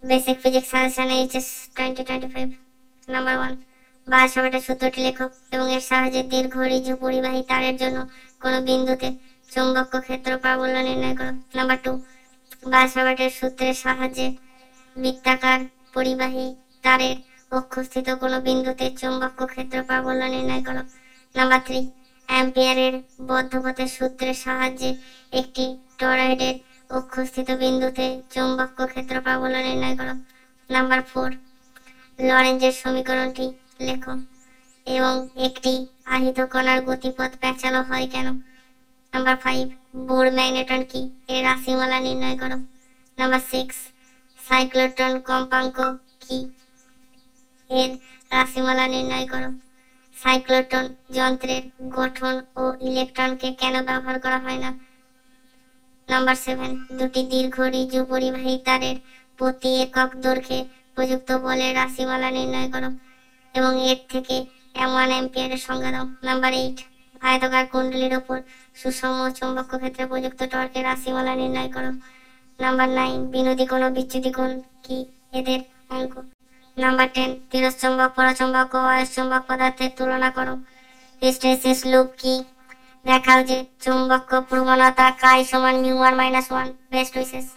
Basic physics suggestion HS 2025। Number 1, বায়োসাভার্টের সূত্রটি লেখো এবং এর সাহায্যে দীর্ঘ ঋজু পরিবাহী তারের জন্য কোনো বিন্দুতে চৌম্বক ক্ষেত্র প্রাবল্য নির্ণয় করো। নাম্বার 2, বায়োসাভার্টের সূত্রের সাহায্যে বৃত্তাকার পরিবাহী তারের অক্ষস্থিত কোনো বিন্দুতে চৌম্বক ক্ষেত্র প্রাবল্য নির্ণয় করো। নাম্বার 3, অ্যাম্পিয়ারের বদ্ধপথের সূত্রের সাহায্যে একটি টরয়েডের অক্ষস্থিত বিন্দুতে চৌম্বক ক্ষেত্র প্রাবল্য নির্ণয় করো। নাম্বার 4, লরেঞ্জের সমীকরণটি লেখো এবং একটি আহিত কণার গতিপথ পেঁচানো হয় কেন। নাম্বার 5, বোর ম্যাগনেটন কি, এর রাশিমালা নির্ণয় করো। নাম্বার 6, সাইক্লোট্রন কম্পাঙ্ক কি, এর রাশিমালা নির্ণয় করো। সাইক্লোট্রন যন্ত্রের গঠন ও ইলেকট্রনকে কেন ব্যবহার করা হয় না। নাম্বার 7, দুটি দীর্ঘ ঋজু পরিবাহী তারের প্রতি একক দৈর্ঘ্যে প্রযুক্ত বলের রাশিমালা নির্ণয় করো এবং এর থেকে 1 অ্যাম্পিয়ারের সংজ্ঞা দাও। নাম্বার 8, আয়তাকার কুণ্ডলীর ওপর সুষম চৌম্বক ক্ষেত্রে প্রযুক্ত টর্কের রাশিমালা নির্ণয় করো। নাম্বার 9, বিনোদী কোণ ও বিচ্যুতি কোণ কি, এদের অঙ্ক। নাম্বার 10, তিরস্চম্বক, পরাচম্বক ও অয়স্চম্বক পদার্থের তুলনা করো। হিস্টেরিসিস লুপ কি, দেখাও যে চুম্বক প্রবণতা কাই সমান μ1 - 1। Best wishes.